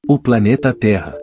O planeta Terra.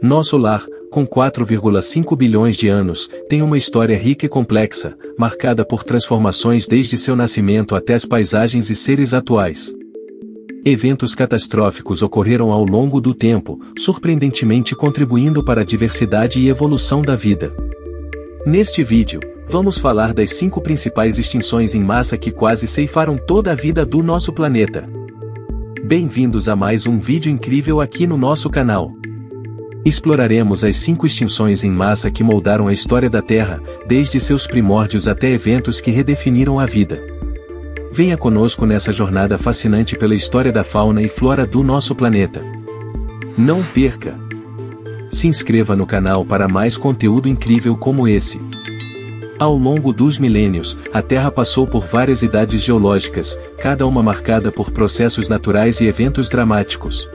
Nosso lar, com 4,5 bilhões de anos, tem uma história rica e complexa, marcada por transformações desde seu nascimento até as paisagens e seres atuais. Eventos catastróficos ocorreram ao longo do tempo, surpreendentemente contribuindo para a diversidade e evolução da vida. Neste vídeo, vamos falar das 5 principais extinções em massa que quase ceifaram toda a vida do nosso planeta. Bem-vindos a mais um vídeo incrível aqui no nosso canal. Exploraremos as 5 extinções em massa que moldaram a história da Terra, desde seus primórdios até eventos que redefiniram a vida. Venha conosco nessa jornada fascinante pela história da fauna e flora do nosso planeta. Não perca! Se inscreva no canal para mais conteúdo incrível como esse. Ao longo dos milênios, a Terra passou por várias idades geológicas, cada uma marcada por processos naturais e eventos dramáticos.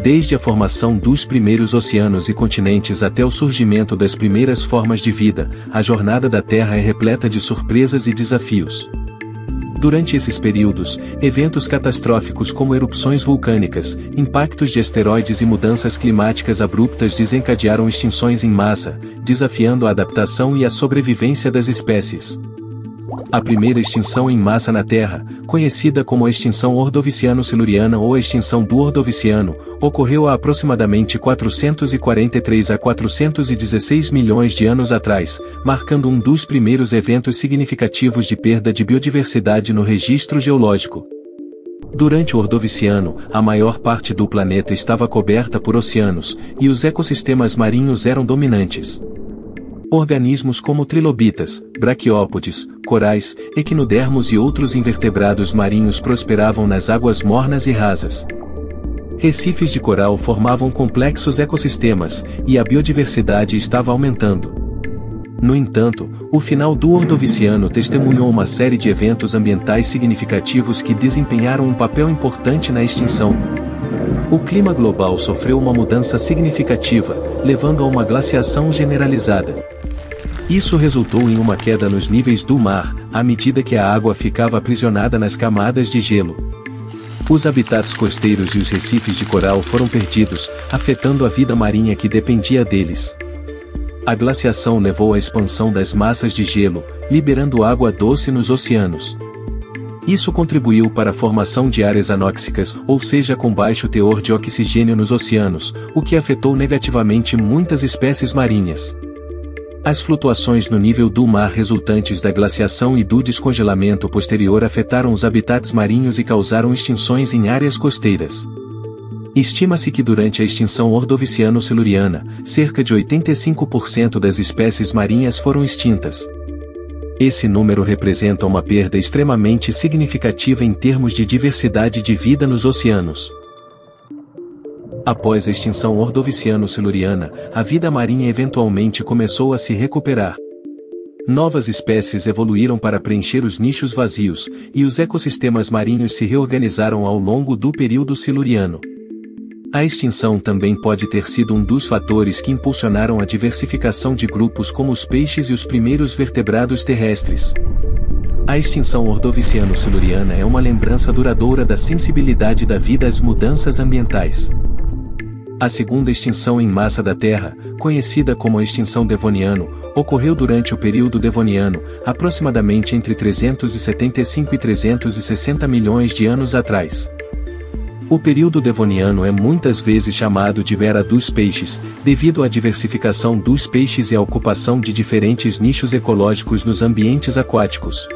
Desde a formação dos primeiros oceanos e continentes até o surgimento das primeiras formas de vida, a jornada da Terra é repleta de surpresas e desafios. Durante esses períodos, eventos catastróficos como erupções vulcânicas, impactos de asteroides e mudanças climáticas abruptas desencadearam extinções em massa, desafiando a adaptação e a sobrevivência das espécies. A primeira extinção em massa na Terra, conhecida como a extinção ordoviciano-siluriana ou a extinção do Ordoviciano, ocorreu há aproximadamente 443 a 416 milhões de anos atrás, marcando um dos primeiros eventos significativos de perda de biodiversidade no registro geológico. Durante o Ordoviciano, a maior parte do planeta estava coberta por oceanos, e os ecossistemas marinhos eram dominantes. Organismos como trilobitas, braquiópodes, corais, equinodermos e outros invertebrados marinhos prosperavam nas águas mornas e rasas. Recifes de coral formavam complexos ecossistemas, e a biodiversidade estava aumentando. No entanto, o final do Ordoviciano testemunhou uma série de eventos ambientais significativos que desempenharam um papel importante na extinção. O clima global sofreu uma mudança significativa, levando a uma glaciação generalizada. Isso resultou em uma queda nos níveis do mar, à medida que a água ficava aprisionada nas camadas de gelo. Os habitats costeiros e os recifes de coral foram perdidos, afetando a vida marinha que dependia deles. A glaciação levou à expansão das massas de gelo, liberando água doce nos oceanos. Isso contribuiu para a formação de áreas anóxicas, ou seja, com baixo teor de oxigênio nos oceanos, o que afetou negativamente muitas espécies marinhas. As flutuações no nível do mar resultantes da glaciação e do descongelamento posterior afetaram os habitats marinhos e causaram extinções em áreas costeiras. Estima-se que durante a extinção ordoviciano-siluriana, cerca de 85% das espécies marinhas foram extintas. Esse número representa uma perda extremamente significativa em termos de diversidade de vida nos oceanos. Após a extinção ordoviciano-siluriana, a vida marinha eventualmente começou a se recuperar. Novas espécies evoluíram para preencher os nichos vazios, e os ecossistemas marinhos se reorganizaram ao longo do período siluriano. A extinção também pode ter sido um dos fatores que impulsionaram a diversificação de grupos como os peixes e os primeiros vertebrados terrestres. A extinção ordoviciano-siluriana é uma lembrança duradoura da sensibilidade da vida às mudanças ambientais. A segunda extinção em massa da Terra, conhecida como a extinção Devoniano, ocorreu durante o período Devoniano, aproximadamente entre 375 e 360 milhões de anos atrás. O período Devoniano é muitas vezes chamado de Era dos Peixes, devido à diversificação dos peixes e à ocupação de diferentes nichos ecológicos nos ambientes aquáticos.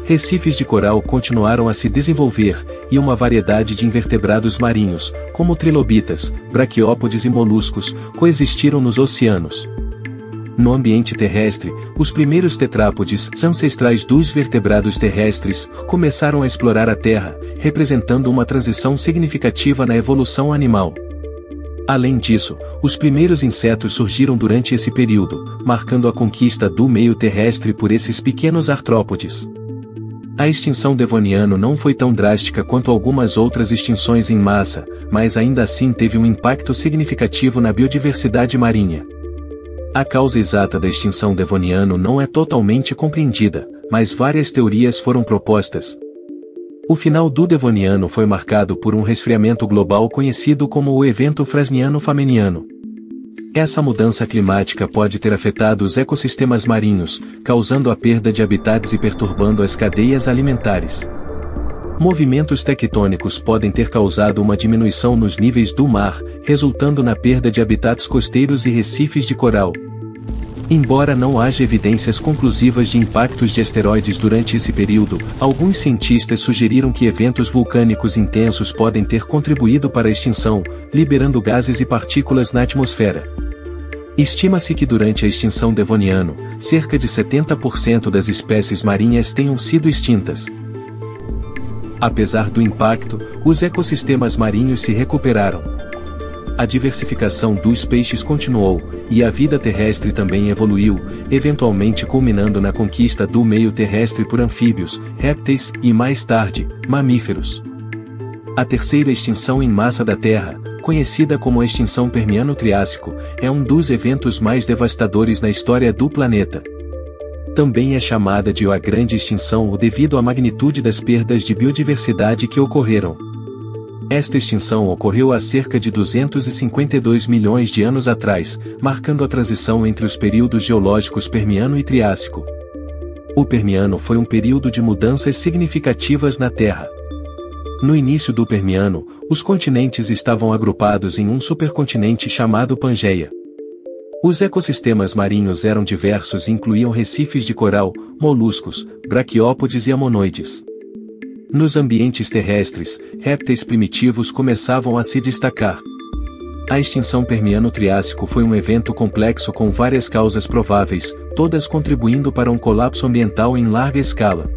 Recifes de coral continuaram a se desenvolver, e uma variedade de invertebrados marinhos, como trilobitas, braquiópodes e moluscos, coexistiram nos oceanos. No ambiente terrestre, os primeiros tetrápodes, ancestrais dos vertebrados terrestres, começaram a explorar a Terra, representando uma transição significativa na evolução animal. Além disso, os primeiros insetos surgiram durante esse período, marcando a conquista do meio terrestre por esses pequenos artrópodes. A extinção Devoniano não foi tão drástica quanto algumas outras extinções em massa, mas ainda assim teve um impacto significativo na biodiversidade marinha. A causa exata da extinção Devoniano não é totalmente compreendida, mas várias teorias foram propostas. O final do Devoniano foi marcado por um resfriamento global conhecido como o evento Frasniano-Fameniano. Essa mudança climática pode ter afetado os ecossistemas marinhos, causando a perda de habitats e perturbando as cadeias alimentares. Movimentos tectônicos podem ter causado uma diminuição nos níveis do mar, resultando na perda de habitats costeiros e recifes de coral. Embora não haja evidências conclusivas de impactos de asteroides durante esse período, alguns cientistas sugeriram que eventos vulcânicos intensos podem ter contribuído para a extinção, liberando gases e partículas na atmosfera. Estima-se que durante a extinção Devoniano, cerca de 70% das espécies marinhas tenham sido extintas. Apesar do impacto, os ecossistemas marinhos se recuperaram. A diversificação dos peixes continuou, e a vida terrestre também evoluiu, eventualmente culminando na conquista do meio terrestre por anfíbios, répteis e, mais tarde, mamíferos. A terceira extinção em massa da Terra, conhecida como a extinção Permiano-Triássico, é um dos eventos mais devastadores na história do planeta. Também é chamada de a Grande Extinção devido à magnitude das perdas de biodiversidade que ocorreram. Esta extinção ocorreu há cerca de 252 milhões de anos atrás, marcando a transição entre os períodos geológicos Permiano e Triássico. O Permiano foi um período de mudanças significativas na Terra. No início do Permiano, os continentes estavam agrupados em um supercontinente chamado Pangeia. Os ecossistemas marinhos eram diversos e incluíam recifes de coral, moluscos, braquiópodes e amonoides. Nos ambientes terrestres, répteis primitivos começavam a se destacar. A extinção Permiano-Triássico foi um evento complexo com várias causas prováveis, todas contribuindo para um colapso ambiental em larga escala.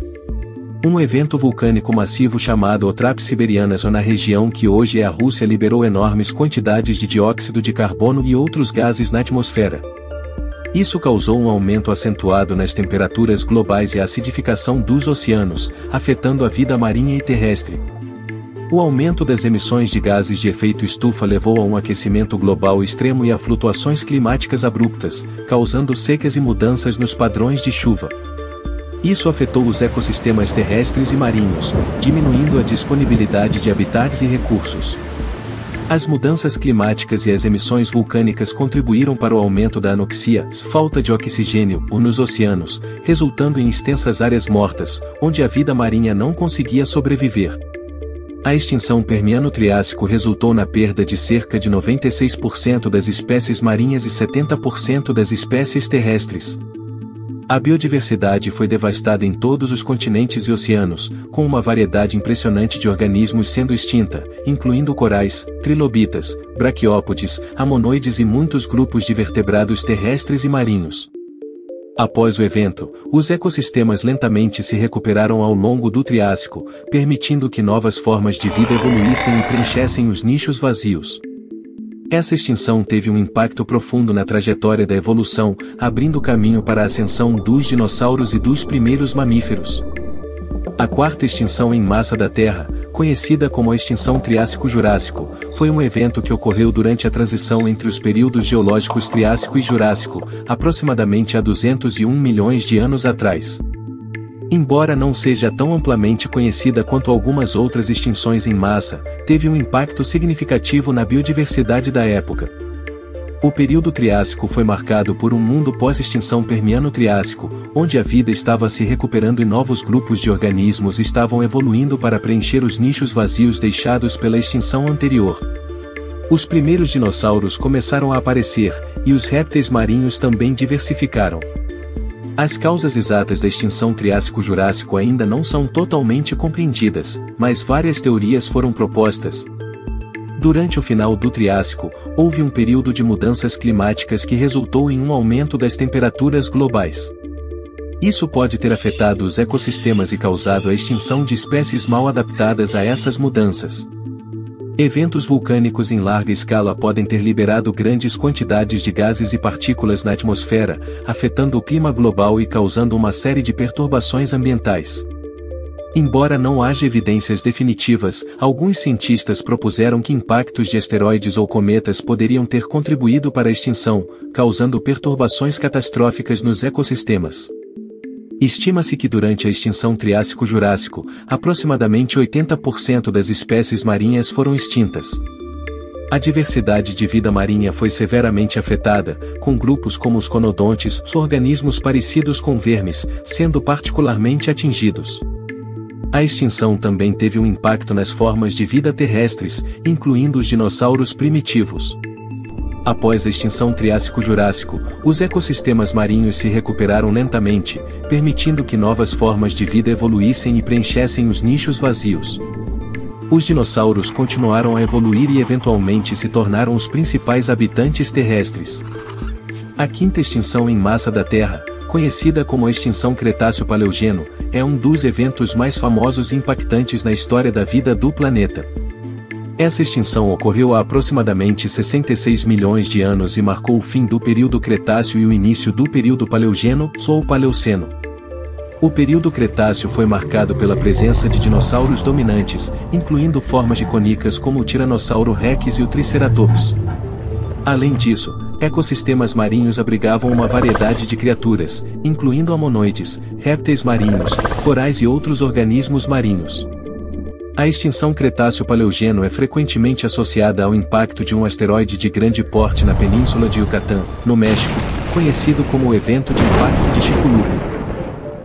Um evento vulcânico massivo chamado o Trapsiberianas na região que hoje é a Rússia liberou enormes quantidades de dióxido de carbono e outros gases na atmosfera. Isso causou um aumento acentuado nas temperaturas globais e a acidificação dos oceanos, afetando a vida marinha e terrestre. O aumento das emissões de gases de efeito estufa levou a um aquecimento global extremo e a flutuações climáticas abruptas, causando secas e mudanças nos padrões de chuva. Isso afetou os ecossistemas terrestres e marinhos, diminuindo a disponibilidade de habitats e recursos. As mudanças climáticas e as emissões vulcânicas contribuíram para o aumento da anoxia, falta de oxigênio, nos oceanos, resultando em extensas áreas mortas, onde a vida marinha não conseguia sobreviver. A extinção Permiano-Triássico resultou na perda de cerca de 96% das espécies marinhas e 70% das espécies terrestres. A biodiversidade foi devastada em todos os continentes e oceanos, com uma variedade impressionante de organismos sendo extinta, incluindo corais, trilobitas, braquiópodes, amonoides e muitos grupos de vertebrados terrestres e marinhos. Após o evento, os ecossistemas lentamente se recuperaram ao longo do Triássico, permitindo que novas formas de vida evoluíssem e preenchessem os nichos vazios. Essa extinção teve um impacto profundo na trajetória da evolução, abrindo caminho para a ascensão dos dinossauros e dos primeiros mamíferos. A quarta extinção em massa da Terra, conhecida como a extinção Triássico-Jurássico, foi um evento que ocorreu durante a transição entre os períodos geológicos Triássico e Jurássico, aproximadamente há 201 milhões de anos atrás. Embora não seja tão amplamente conhecida quanto algumas outras extinções em massa, teve um impacto significativo na biodiversidade da época. O período Triássico foi marcado por um mundo pós-extinção Permiano-Triássico, onde a vida estava se recuperando e novos grupos de organismos estavam evoluindo para preencher os nichos vazios deixados pela extinção anterior. Os primeiros dinossauros começaram a aparecer, e os répteis marinhos também diversificaram. As causas exatas da extinção Triássico-Jurássico ainda não são totalmente compreendidas, mas várias teorias foram propostas. Durante o final do Triássico, houve um período de mudanças climáticas que resultou em um aumento das temperaturas globais. Isso pode ter afetado os ecossistemas e causado a extinção de espécies mal adaptadas a essas mudanças. Eventos vulcânicos em larga escala podem ter liberado grandes quantidades de gases e partículas na atmosfera, afetando o clima global e causando uma série de perturbações ambientais. Embora não haja evidências definitivas, alguns cientistas propuseram que impactos de asteroides ou cometas poderiam ter contribuído para a extinção, causando perturbações catastróficas nos ecossistemas. Estima-se que durante a extinção Triássico-Jurássico, aproximadamente 80% das espécies marinhas foram extintas. A diversidade de vida marinha foi severamente afetada, com grupos como os conodontes, organismos parecidos com vermes, sendo particularmente atingidos. A extinção também teve um impacto nas formas de vida terrestres, incluindo os dinossauros primitivos. Após a extinção Triássico-Jurássico, os ecossistemas marinhos se recuperaram lentamente, permitindo que novas formas de vida evoluíssem e preenchessem os nichos vazios. Os dinossauros continuaram a evoluir e eventualmente se tornaram os principais habitantes terrestres. A quinta extinção em massa da Terra, conhecida como a extinção Cretáceo-Paleogeno, é um dos eventos mais famosos e impactantes na história da vida do planeta. Essa extinção ocorreu há aproximadamente 66 milhões de anos e marcou o fim do período Cretáceo e o início do período Paleogeno ou Paleoceno. O período Cretáceo foi marcado pela presença de dinossauros dominantes, incluindo formas icônicas como o Tiranossauro Rex e o Triceratops. Além disso, ecossistemas marinhos abrigavam uma variedade de criaturas, incluindo amonoides, répteis marinhos, corais e outros organismos marinhos. A extinção Cretáceo-Paleogeno é frequentemente associada ao impacto de um asteroide de grande porte na península de Yucatán, no México, conhecido como o evento de impacto de Chicxulub.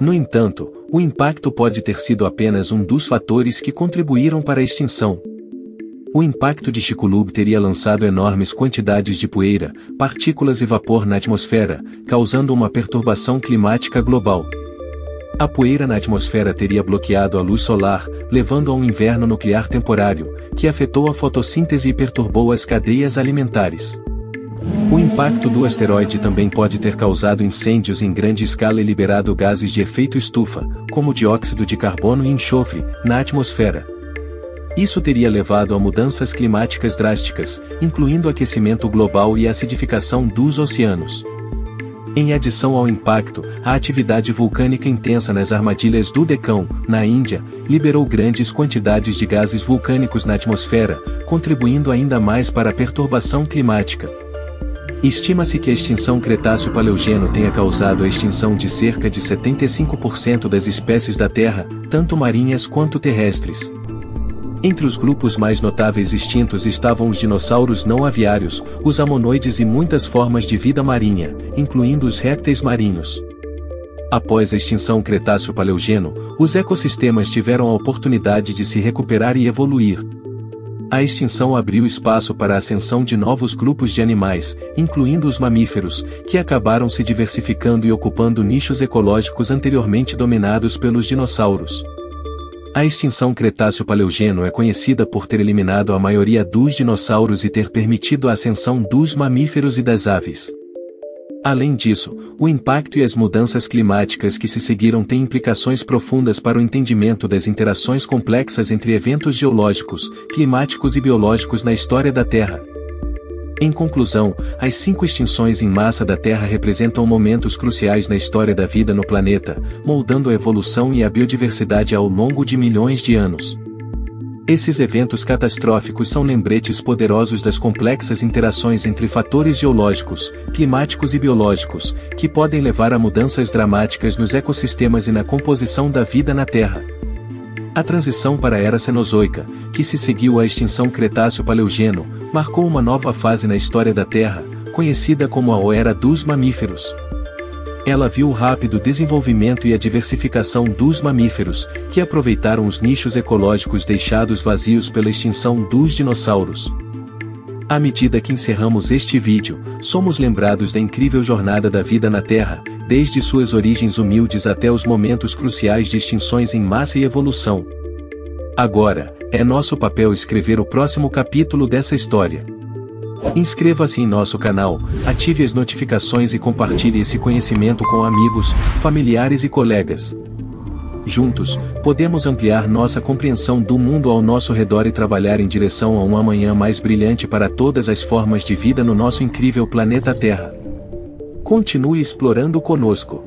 No entanto, o impacto pode ter sido apenas um dos fatores que contribuíram para a extinção. O impacto de Chicxulub teria lançado enormes quantidades de poeira, partículas e vapor na atmosfera, causando uma perturbação climática global. A poeira na atmosfera teria bloqueado a luz solar, levando a um inverno nuclear temporário, que afetou a fotossíntese e perturbou as cadeias alimentares. O impacto do asteroide também pode ter causado incêndios em grande escala e liberado gases de efeito estufa, como dióxido de carbono e enxofre, na atmosfera. Isso teria levado a mudanças climáticas drásticas, incluindo aquecimento global e acidificação dos oceanos. Em adição ao impacto, a atividade vulcânica intensa nas armadilhas do Deccan, na Índia, liberou grandes quantidades de gases vulcânicos na atmosfera, contribuindo ainda mais para a perturbação climática. Estima-se que a extinção Cretáceo-Paleogeno tenha causado a extinção de cerca de 75% das espécies da Terra, tanto marinhas quanto terrestres. Entre os grupos mais notáveis extintos estavam os dinossauros não aviários, os amonoides e muitas formas de vida marinha, incluindo os répteis marinhos. Após a extinção Cretáceo-Paleogeno, os ecossistemas tiveram a oportunidade de se recuperar e evoluir. A extinção abriu espaço para a ascensão de novos grupos de animais, incluindo os mamíferos, que acabaram se diversificando e ocupando nichos ecológicos anteriormente dominados pelos dinossauros. A extinção Cretáceo-Paleogeno é conhecida por ter eliminado a maioria dos dinossauros e ter permitido a ascensão dos mamíferos e das aves. Além disso, o impacto e as mudanças climáticas que se seguiram têm implicações profundas para o entendimento das interações complexas entre eventos geológicos, climáticos e biológicos na história da Terra. Em conclusão, as 5 extinções em massa da Terra representam momentos cruciais na história da vida no planeta, moldando a evolução e a biodiversidade ao longo de milhões de anos. Esses eventos catastróficos são lembretes poderosos das complexas interações entre fatores geológicos, climáticos e biológicos, que podem levar a mudanças dramáticas nos ecossistemas e na composição da vida na Terra. A transição para a Era Cenozoica, que se seguiu à extinção Cretáceo-Paleogeno, marcou uma nova fase na história da Terra, conhecida como a Era dos Mamíferos. Ela viu o rápido desenvolvimento e a diversificação dos mamíferos, que aproveitaram os nichos ecológicos deixados vazios pela extinção dos dinossauros. À medida que encerramos este vídeo, somos lembrados da incrível jornada da vida na Terra, desde suas origens humildes até os momentos cruciais de extinções em massa e evolução. Agora, é nosso papel escrever o próximo capítulo dessa história. Inscreva-se em nosso canal, ative as notificações e compartilhe esse conhecimento com amigos, familiares e colegas. Juntos, podemos ampliar nossa compreensão do mundo ao nosso redor e trabalhar em direção a um amanhã mais brilhante para todas as formas de vida no nosso incrível planeta Terra. Continue explorando conosco.